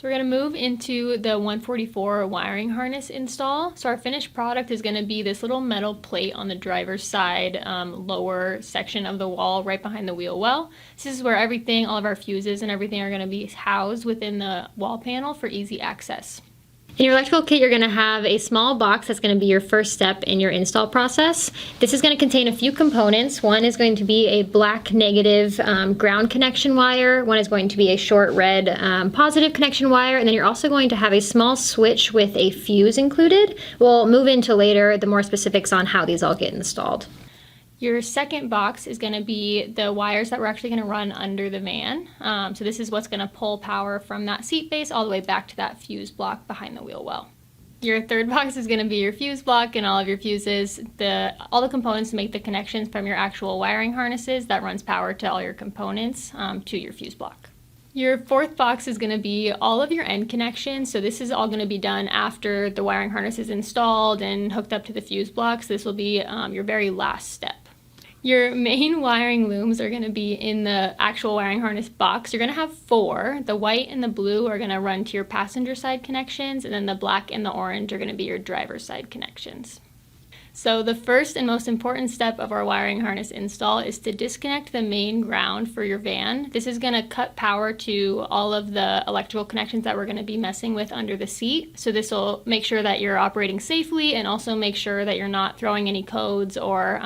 So we're going to move into the 144 wiring harness install. So our finished product is going to be this little metal plate on the driver's side lower section of the wall right behind the wheel well. This is where everything, all of our fuses and everything are going to be housed within the wall panel for easy access. In your electrical kit, you're going to have a small box that's going to be your first step in your install process. This is going to contain a few components. One is going to be a black negative ground connection wire. One is going to be a short red positive connection wire. And then you're also going to have a small switch with a fuse included. We'll move into later the more specifics on how these all get installed. Your second box is going to be the wires that we're actually going to run under the van. So this is what's going to pull power from that seat base all the way back to that fuse block behind the wheel well. Your third box is going to be your fuse block and all of your fuses, all the components to make the connections from your actual wiring harnesses that runs power to all your components to your fuse block. Your fourth box is going to be all of your end connections. So this is all going to be done after the wiring harness is installed and hooked up to the fuse blocks. This will be your very last step. Your main wiring looms are going to be in the actual wiring harness box. You're going to have 4. The white and the blue are going to run to your passenger side connections, and then the black and the orange are going to be your driver's side connections. So the first and most important step of our wiring harness install is to disconnect the main ground for your van. This is going to cut power to all of the electrical connections that we're going to be messing with under the seat. So this will make sure that you're operating safely and also make sure that you're not throwing any codes or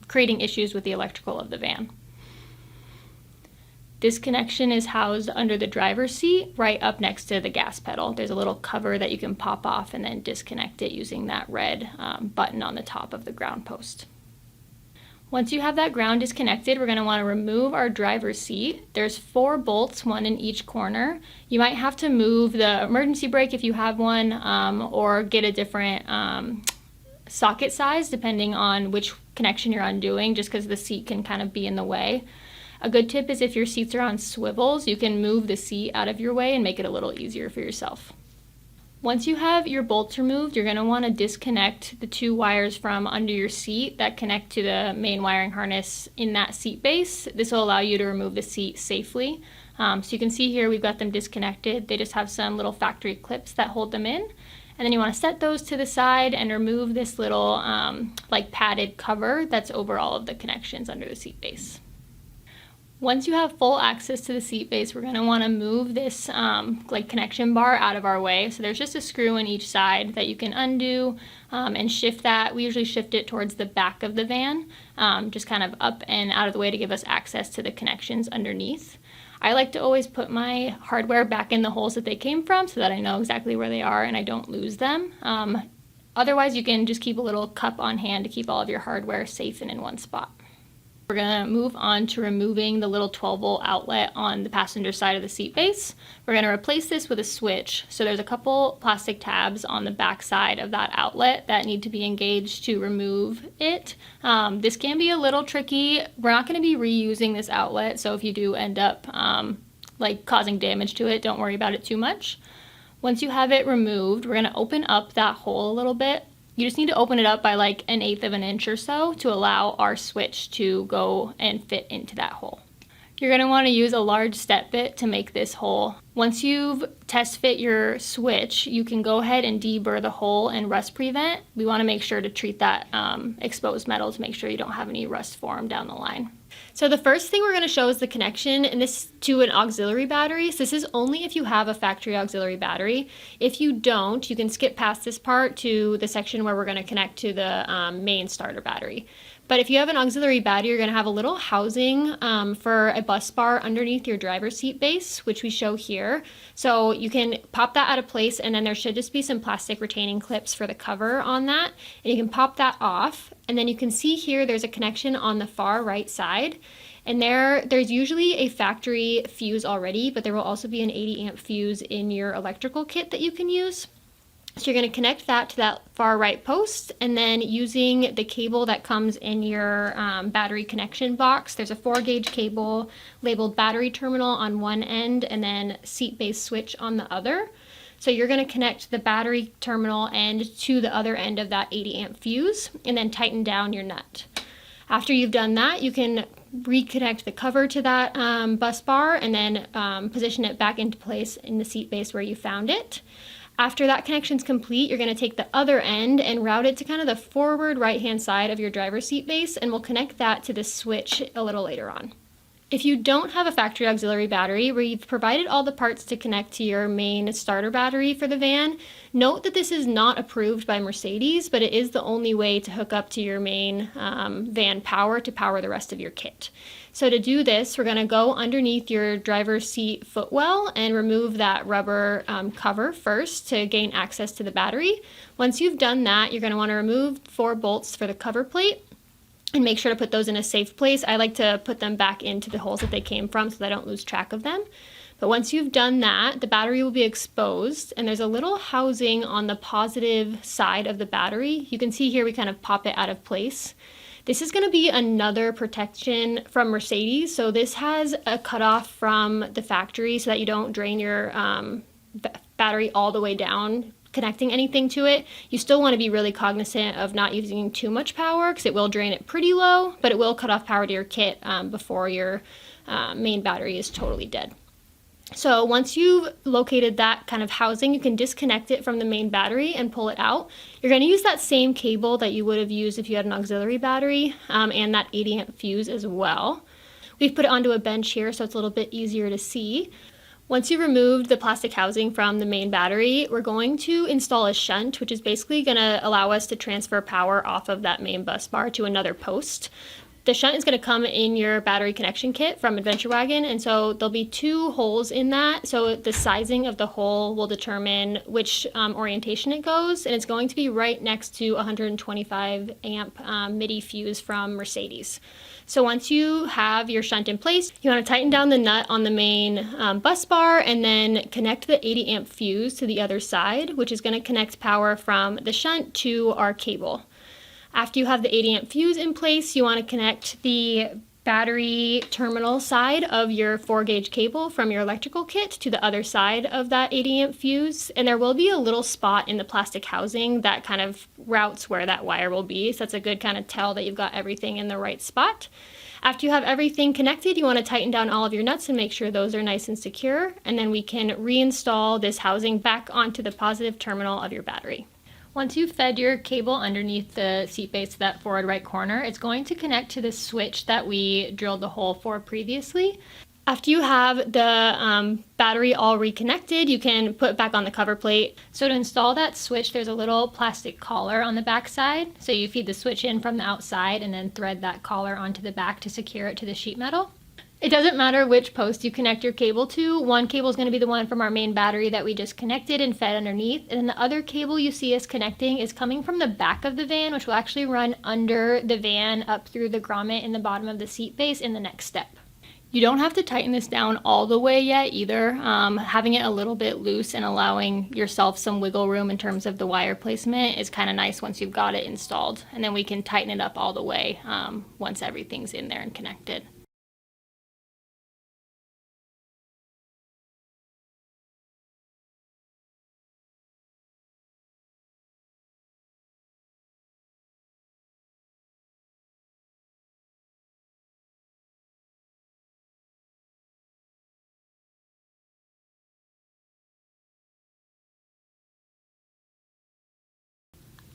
creating issues with the electrical of the van. This connection is housed under the driver's seat right up next to the gas pedal. There's a little cover that you can pop off and then disconnect it using that red button on the top of the ground post. Once you have that ground disconnected, we're going to want to remove our driver's seat. There's 4 bolts, 1 in each corner. You might have to move the emergency brake if you have one, or get a different socket size depending on which connection you're undoing, just because the seat can kind of be in the way. A good tip is if your seats are on swivels, you can move the seat out of your way and make it a little easier for yourself. Once you have your bolts removed, you're going to want to disconnect the 2 wires from under your seat that connect to the main wiring harness in that seat base. This will allow you to remove the seat safely. So you can see here we've got them disconnected. They just have some little factory clips that hold them in. And then you want to set those to the side and remove this little like padded cover that's over all of the connections under the seat base. Once you have full access to the seat base, we're going to want to move this like connection bar out of our way. So there's just a screw in each side that you can undo and shift that. We usually shift it towards the back of the van, just kind of up and out of the way to give us access to the connections underneath. I like to always put my hardware back in the holes that they came from so that I know exactly where they are and I don't lose them. Otherwise, you can just keep a little cup on hand to keep all of your hardware safe and in one spot. We're going to move on to removing the little 12-volt outlet on the passenger side of the seat base. We're going to replace this with a switch. So there's a couple plastic tabs on the back side of that outlet that need to be engaged to remove it. This can be a little tricky. We're not going to be reusing this outlet, so if you do end up like causing damage to it, don't worry about it too much. Once you have it removed, we're going to open up that hole a little bit. You just need to open it up by like 1/8 of an inch or so to allow our switch to go and fit into that hole. You're going to want to use a large step bit to make this hole. Once you've test fit your switch, you can go ahead and deburr the hole and rust prevent. We want to make sure to treat that exposed metal to make sure you don't have any rust form down the line. So the first thing we're going to show is the connection, and this to an auxiliary battery. So this is only if you have a factory auxiliary battery. If you don't, you can skip past this part to the section where we're going to connect to the main starter battery. But if you have an auxiliary battery, you're going to have a little housing for a bus bar underneath your driver's seat base, which we show here. So you can pop that out of place, and then there should just be some plastic retaining clips for the cover on that. And you can pop that off, and then you can see here there's a connection on the far right side. And there's usually a factory fuse already, but there will also be an 80 amp fuse in your electrical kit that you can use. So you're going to connect that to that far right post, and then using the cable that comes in your battery connection box, there's a 4-gauge cable labeled battery terminal on one end and then seat base switch on the other. So you're going to connect the battery terminal end to the other end of that 80 amp fuse and then tighten down your nut. After you've done that, you can reconnect the cover to that bus bar, and then position it back into place in the seat base where you found it. After that connection's complete, you're going to take the other end and route it to kind of the forward right-hand side of your driver's seat base, and we'll connect that to the switch a little later on. If you don't have a factory auxiliary battery, where you've provided all the parts to connect to your main starter battery for the van, note that this is not approved by Mercedes, but it is the only way to hook up to your main van power to power the rest of your kit. So to do this, we're going to go underneath your driver's seat footwell and remove that rubber cover first to gain access to the battery. Once you've done that, you're going to want to remove 4 bolts for the cover plate and make sure to put those in a safe place. I like to put them back into the holes that they came from so that I don't lose track of them. But once you've done that, the battery will be exposed, and there's a little housing on the positive side of the battery. You can see here we kind of pop it out of place. This is going to be another protection from Mercedes. So this has a cutoff from the factory so that you don't drain your battery all the way down connecting anything to it. You still want to be really cognizant of not using too much power because it will drain it pretty low, but it will cut off power to your kit before your main battery is totally dead. So once you've located that kind of housing, you can disconnect it from the main battery and pull it out. You're going to use that same cable that you would have used if you had an auxiliary battery and that 80 amp fuse as well. We've put it onto a bench here so it's a little bit easier to see. Once you've removed the plastic housing from the main battery, we're going to install a shunt, which is basically going to allow us to transfer power off of that main bus bar to another post. The shunt is going to come in your battery connection kit from Adventure Wagon, and so there'll be 2 holes in that. So the sizing of the hole will determine which orientation it goes, and it's going to be right next to a 125 amp MIDI fuse from Mercedes. So once you have your shunt in place, you want to tighten down the nut on the main bus bar and then connect the 80 amp fuse to the other side, which is going to connect power from the shunt to our cable. After you have the 80 amp fuse in place, you want to connect the battery terminal side of your 4-gauge cable from your electrical kit to the other side of that 80 amp fuse. And there will be a little spot in the plastic housing that kind of routes where that wire will be. So that's a good kind of tell that you've got everything in the right spot. After you have everything connected, you want to tighten down all of your nuts and make sure those are nice and secure. And then we can reinstall this housing back onto the positive terminal of your battery. Once you've fed your cable underneath the seat base to that forward right corner, it's going to connect to the switch that we drilled the hole for previously. After you have the battery all reconnected, you can put it back on the cover plate. So to install that switch, there's a little plastic collar on the back side. So you feed the switch in from the outside and then thread that collar onto the back to secure it to the sheet metal. It doesn't matter which post you connect your cable to. One cable is going to be the one from our main battery that we just connected and fed underneath. And then the other cable you see us connecting is coming from the back of the van, which will actually run under the van up through the grommet in the bottom of the seat base in the next step. You don't have to tighten this down all the way yet either. Having it a little bit loose and allowing yourself some wiggle room in terms of the wire placement is kind of nice once you've got it installed. And then we can tighten it up all the way once everything's in there and connected.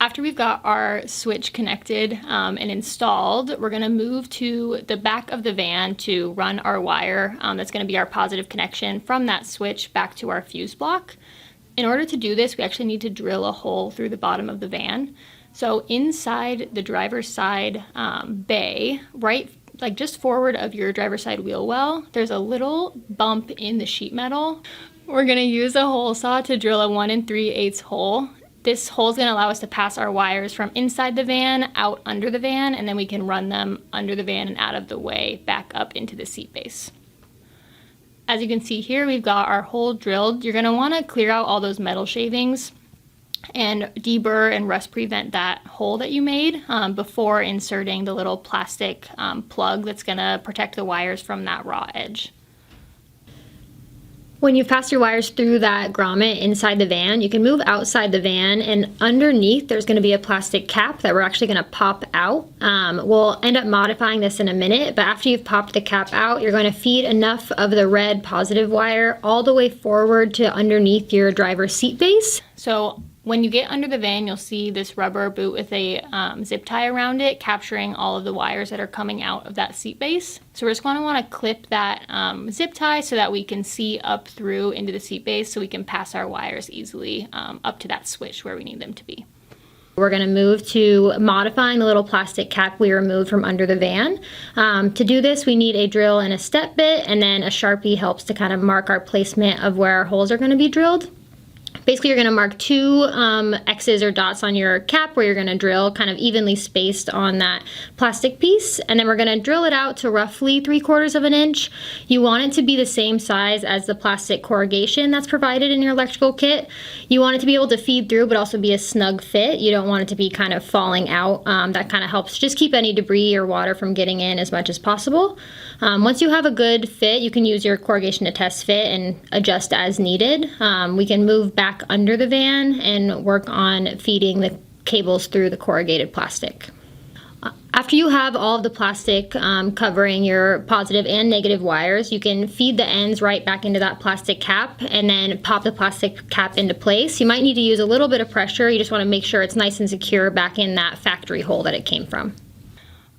After we've got our switch connected and installed, we're going to move to the back of the van to run our wire. That's going to be our positive connection from that switch back to our fuse block. In order to do this, we actually need to drill a hole through the bottom of the van. So inside the driver's side bay, right like just forward of your driver's side wheel well, there's a little bump in the sheet metal. We're going to use a hole saw to drill a 1 3/8 hole. This hole is going to allow us to pass our wires from inside the van out under the van, and then we can run them under the van and out of the way back up into the seat base. As you can see here, we've got our hole drilled. You're going to want to clear out all those metal shavings and deburr and rust prevent that hole that you made before inserting the little plastic plug that's going to protect the wires from that raw edge. When you've passed your wires through that grommet inside the van, you can move outside the van, and underneath there's going to be a plastic cap that we're actually going to pop out. We'll end up modifying this in a minute, but after you've popped the cap out, you're going to feed enough of the red positive wire all the way forward to underneath your driver's seat base. So when you get under the van, you'll see this rubber boot with a zip tie around it, capturing all of the wires that are coming out of that seat base. So we're just going to want to clip that zip tie so that we can see up through into the seat base, so we can pass our wires easily up to that switch where we need them to be. We're going to move to modifying the little plastic cap we removed from under the van. To do this, we need a drill and a step bit, and then a Sharpie helps to kind of mark our placement of where our holes are going to be drilled. Basically, you're going to mark two X's or dots on your cap where you're going to drill, kind of evenly spaced on that plastic piece, and then we're going to drill it out to roughly 3/4 of an inch. You want it to be the same size as the plastic corrugation that's provided in your electrical kit. You want it to be able to feed through but also be a snug fit. You don't want it to be kind of falling out. That kind of helps just keep any debris or water from getting in as much as possible. Once you have a good fit, you can use your corrugation to test fit and adjust as needed. We can move back under the van and work on feeding the cables through the corrugated plastic. After you have all of the plastic covering your positive and negative wires, you can feed the ends right back into that plastic cap and then pop the plastic cap into place. You might need to use a little bit of pressure. You just want to make sure it's nice and secure back in that factory hole that it came from.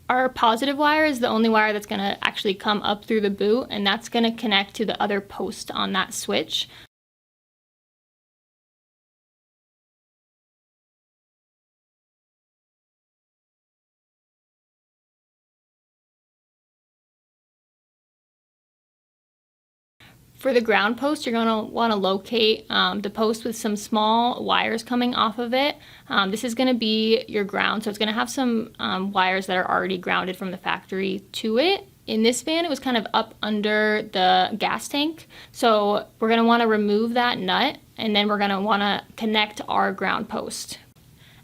Our positive wire is the only wire that's going to actually come up through the boot, and that's going to connect to the other post on that switch. For the ground post, you're going to want to locate the post with some small wires coming off of it. This is going to be your ground, so it's going to have some wires that are already grounded from the factory to it. In this van, it was kind of up under the gas tank, so we're going to want to remove that nut, and then we're going to want to connect our ground post.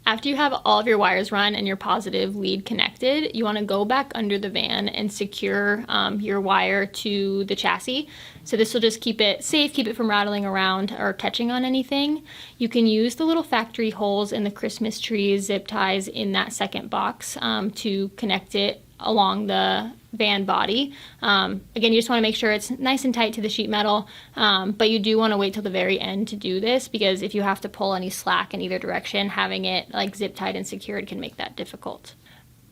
After you have all of your wires run and your positive lead connected, you want to go back under the van and secure your wire to the chassis. So this will just keep it safe, keep it from rattling around or catching on anything. You can use the little factory holes in the Christmas trees, zip ties in that second box to connect it along the van body. Again, you just want to make sure it's nice and tight to the sheet metal, but you do want to wait till the very end to do this, because if you have to pull any slack in either direction, having it like zip tied and secured can make that difficult.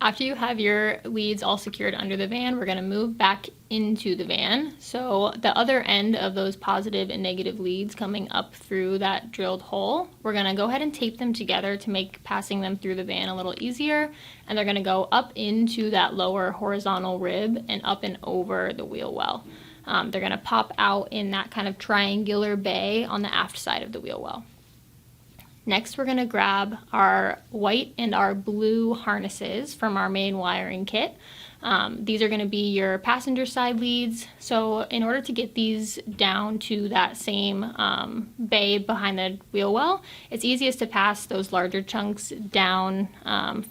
After you have your leads all secured under the van, we're going to move back into the van. So the other end of those positive and negative leads coming up through that drilled hole, we're going to go ahead and tape them together to make passing them through the van a little easier. And they're going to go up into that lower horizontal rib and up and over the wheel well. They're going to pop out in that kind of triangular bay on the aft side of the wheel well. Next, we're going to grab our white and our blue harnesses from our main wiring kit. These are going to be your passenger side leads. So in order to get these down to that same bay behind the wheel well, it's easiest to pass those larger chunks down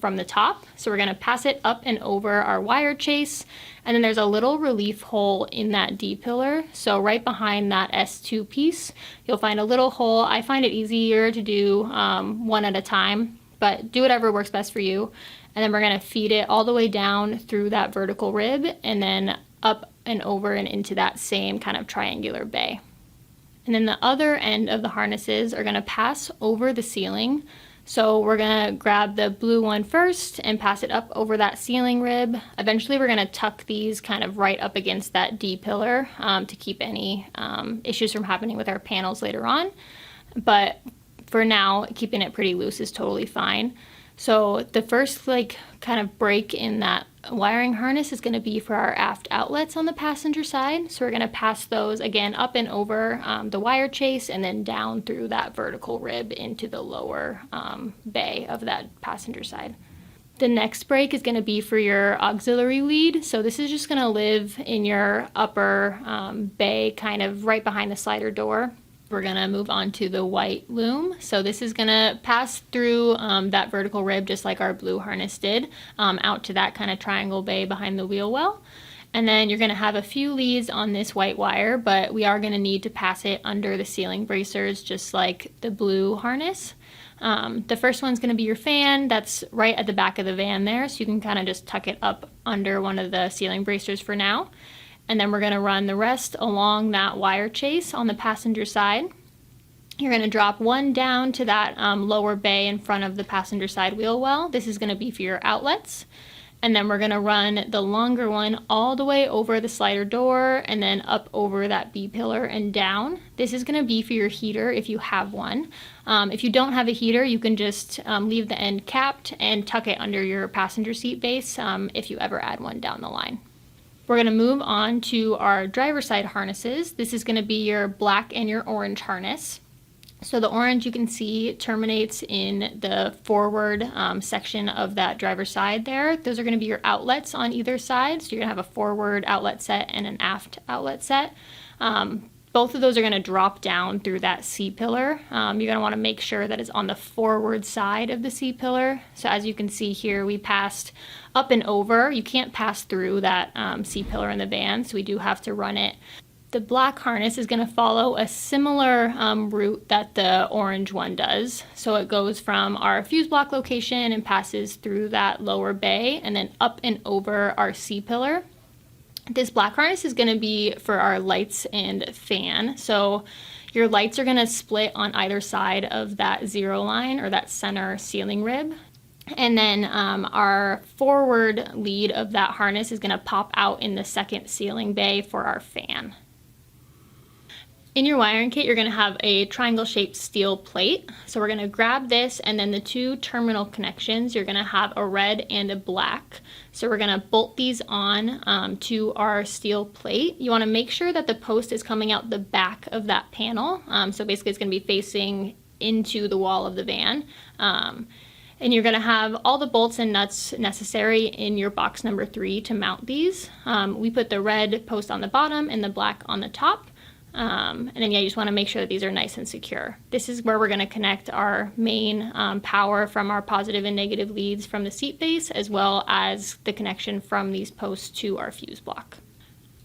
from the top. So we're going to pass it up and over our wire chase. And then there's a little relief hole in that D-pillar. So right behind that S2 piece, you'll find a little hole. I find it easier to do one at a time, but do whatever works best for you. And then we're going to feed it all the way down through that vertical rib and then up and over and into that same kind of triangular bay. And then the other end of the harnesses are going to pass over the ceiling. So we're going to grab the blue one first and pass it up over that ceiling rib. Eventually we're going to tuck these kind of right up against that D pillar to keep any issues from happening with our panels later on. But for now, keeping it pretty loose is totally fine. So the first kind of break in that wiring harness is going to be for our aft outlets on the passenger side. So we're going to pass those again up and over the wire chase and then down through that vertical rib into the lower bay of that passenger side. The next break is going to be for your auxiliary lead. So this is just going to live in your upper bay, kind of right behind the slider door. We're going to move on to the white loom. So this is going to pass through that vertical rib just like our blue harness did, out to that kind of triangle bay behind the wheel well. And then you're going to have a few leads on this white wire, but we are going to need to pass it under the ceiling bracers, just like the blue harness. The first one's going to be your fan. That's right at the back of the van there, so you can kind of just tuck it up under one of the ceiling bracers for now. And then we're going to run the rest along that wire chase on the passenger side. You're going to drop one down to that lower bay in front of the passenger side wheel well. This is going to be for your outlets. And then we're going to run the longer one all the way over the slider door and then up over that B-pillar and down. This is going to be for your heater if you have one. If you don't have a heater, you can just leave the end capped and tuck it under your passenger seat base if you ever add one down the line. We're going to move on to our driver's side harnesses. This is going to be your black and your orange harness. So the orange, you can see, terminates in the forward section of that driver's side there. Those are going to be your outlets on either side. So you're going to have a forward outlet set and an aft outlet set. Both of those are going to drop down through that C-pillar. You're going to want to make sure that it's on the forward side of the C-pillar. So as you can see here, we passed up and over. You can't pass through that C-pillar in the van, so we do have to run it. The black harness is going to follow a similar route that the orange one does. So it goes from our fuse block location and passes through that lower bay and then up and over our C-pillar. This black harness is going to be for our lights and fan. So your lights are going to split on either side of that zero line or that center ceiling rib. And then our forward lead of that harness is going to pop out in the second ceiling bay for our fan. In your wiring kit, you're going to have a triangle-shaped steel plate. So we're going to grab this, and then the two terminal connections, you're going to have a red and a black. So we're going to bolt these on to our steel plate. You want to make sure that the post is coming out the back of that panel. So basically it's going to be facing into the wall of the van. And you're going to have all the bolts and nuts necessary in your box number 3 to mount these. We put the red post on the bottom and the black on the top. And then you just want to make sure that these are nice and secure. This is where we're going to connect our main power from our positive and negative leads from the seat base, as well as the connection from these posts to our fuse block.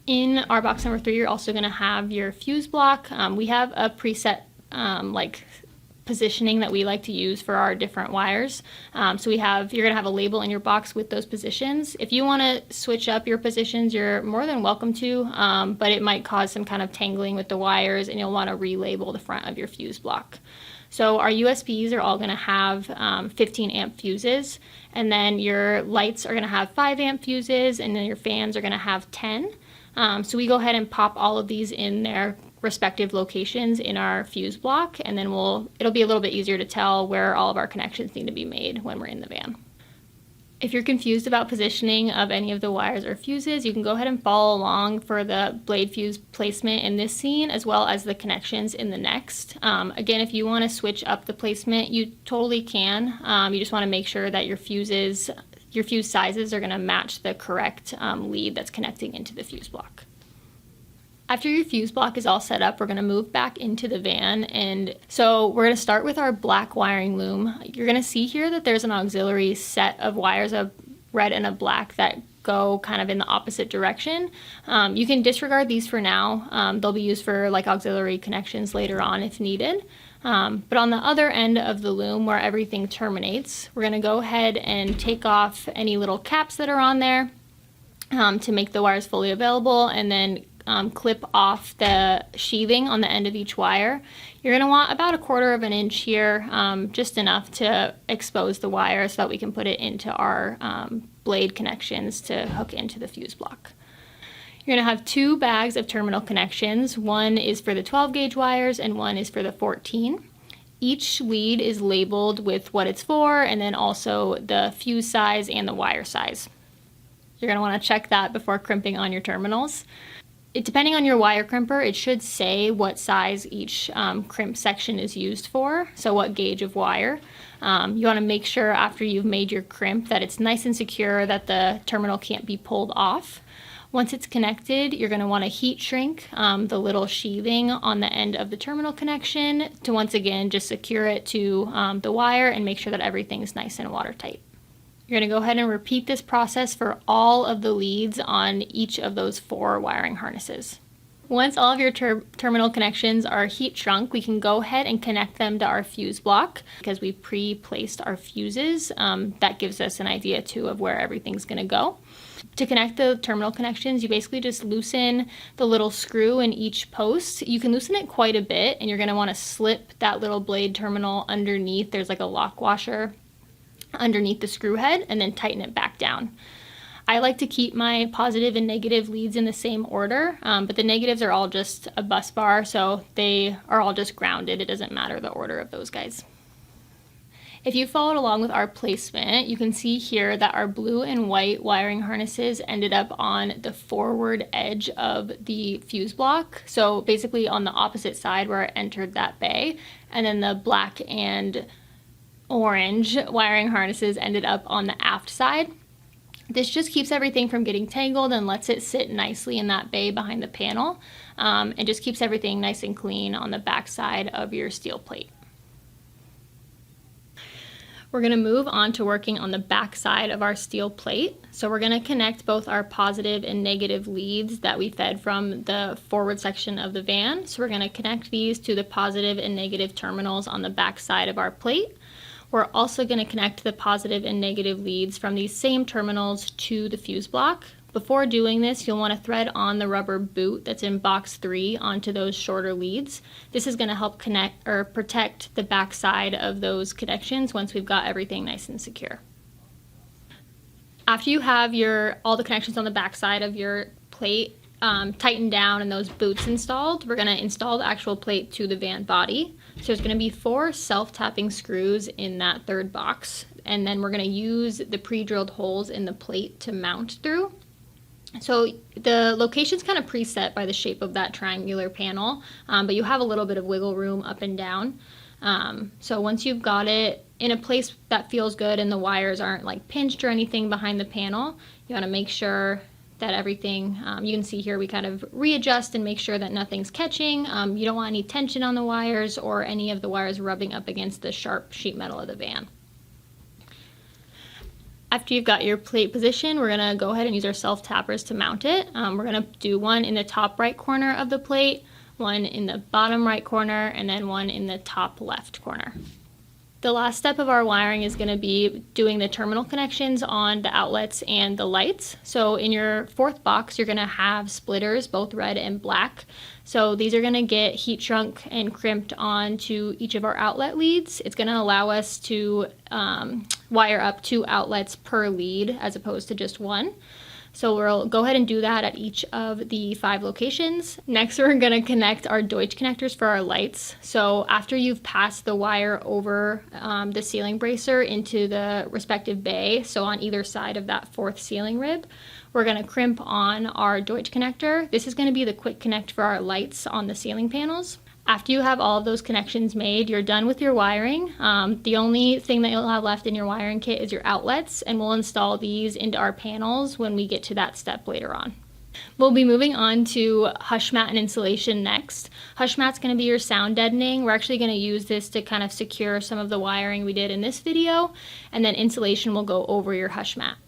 In our box number 3, you're also going to have your fuse block. We have a preset positioning that we like to use for our different wires. So you're going to have a label in your box with those positions. If you want to switch up your positions, you're more than welcome to, but it might cause some kind of tangling with the wires, and you'll want to relabel the front of your fuse block. So our USBs are all going to have 15 amp fuses, and then your lights are going to have 5 amp fuses, and then your fans are going to have 10. So we go ahead and pop all of these in their respective locations in our fuse block, and then it'll be a little bit easier to tell where all of our connections need to be made when we're in the van. If you're confused about positioning of any of the wires or fuses, you can go ahead and follow along for the blade fuse placement in this scene, as well as the connections in the next. Again, if you want to switch up the placement, you totally can. You just want to make sure that your fuse sizes are going to match the correct lead that's connecting into the fuse block. After your fuse block is all set up, we're going to move back into the van, and so we're going to start with our black wiring loom. You're going to see here that there's an auxiliary set of wires, a red and a black, that go kind of in the opposite direction. You can disregard these for now. They'll be used for auxiliary connections later on if needed. But on the other end of the loom where everything terminates, we're going to go ahead and take off any little caps that are on there to make the wires fully available, and then clip off the sheathing on the end of each wire. You're going to want about 1/4 inch here, just enough to expose the wire so that we can put it into our blade connections to hook into the fuse block. You're going to have 2 bags of terminal connections. One is for the 12 gauge wires and one is for the 14. Each lead is labeled with what it's for, and then also the fuse size and the wire size. You're going to want to check that before crimping on your terminals. Depending on your wire crimper, it should say what size each crimp section is used for, so what gauge of wire. You want to make sure after you've made your crimp that it's nice and secure, that the terminal can't be pulled off. Once it's connected, you're going to want to heat shrink the little sheathing on the end of the terminal connection to once again just secure it to the wire and make sure that everything's nice and watertight. You're going to go ahead and repeat this process for all of the leads on each of those 4 wiring harnesses. Once all of your terminal connections are heat shrunk, we can go ahead and connect them to our fuse block because we pre-placed our fuses. That gives us an idea too of where everything's going to go. To connect the terminal connections, you basically just loosen the little screw in each post. You can loosen it quite a bit, and you're going to want to slip that little blade terminal underneath. There's like a lock washer underneath the screw head, and then tighten it back down. I like to keep my positive and negative leads in the same order, but the negatives are all just a bus bar, so they are all just grounded. It doesn't matter the order of those guys. If you followed along with our placement, you can see here that our blue and white wiring harnesses ended up on the forward edge of the fuse block. So basically on the opposite side where it entered that bay, and then the black and orange wiring harnesses ended up on the aft side. This just keeps everything from getting tangled and lets it sit nicely in that bay behind the panel, and just keeps everything nice and clean on the back side of your steel plate. We're going to move on to working on the back side of our steel plate. So we're going to connect both our positive and negative leads that we fed from the forward section of the van. So we're going to connect these to the positive and negative terminals on the back side of our plate. We're also going to connect the positive and negative leads from these same terminals to the fuse block. Before doing this, you'll want to thread on the rubber boot that's in box 3 onto those shorter leads. This is going to help connect or protect the back side of those connections once we've got everything nice and secure. After you have all the connections on the back side of your plate tightened down and those boots installed, we're going to install the actual plate to the van body. So there's going to be 4 self-tapping screws in that 3rd box, and then we're going to use the pre-drilled holes in the plate to mount through. So the location's kind of preset by the shape of that triangular panel, but you have a little bit of wiggle room up and down. So once you've got it in a place that feels good and the wires aren't like pinched or anything behind the panel, you want to make sure that everything, you can see here we kind of readjust and make sure that nothing's catching. You don't want any tension on the wires or any of the wires rubbing up against the sharp sheet metal of the van. After you've got your plate positioned, we're going to go ahead and use our self-tappers to mount it. We're going to do one in the top right corner of the plate, one in the bottom right corner, and then one in the top left corner. The last step of our wiring is going to be doing the terminal connections on the outlets and the lights. So in your 4th box, you're going to have splitters, both red and black. So these are going to get heat shrunk and crimped onto each of our outlet leads. It's going to allow us to wire up 2 outlets per lead as opposed to just 1. So we'll go ahead and do that at each of the 5 locations. Next, we're going to connect our Deutsch connectors for our lights. So after you've passed the wire over the ceiling bracer into the respective bay, so on either side of that 4th ceiling rib, we're going to crimp on our Deutsch connector. This is going to be the quick connect for our lights on the ceiling panels. After you have all of those connections made, you're done with your wiring. The only thing that you'll have left in your wiring kit is your outlets, and we'll install these into our panels when we get to that step later on. We'll be moving on to hush mat and insulation next. Hush mat's going to be your sound deadening. We're actually going to use this to kind of secure some of the wiring we did in this video, and then insulation will go over your hush mat.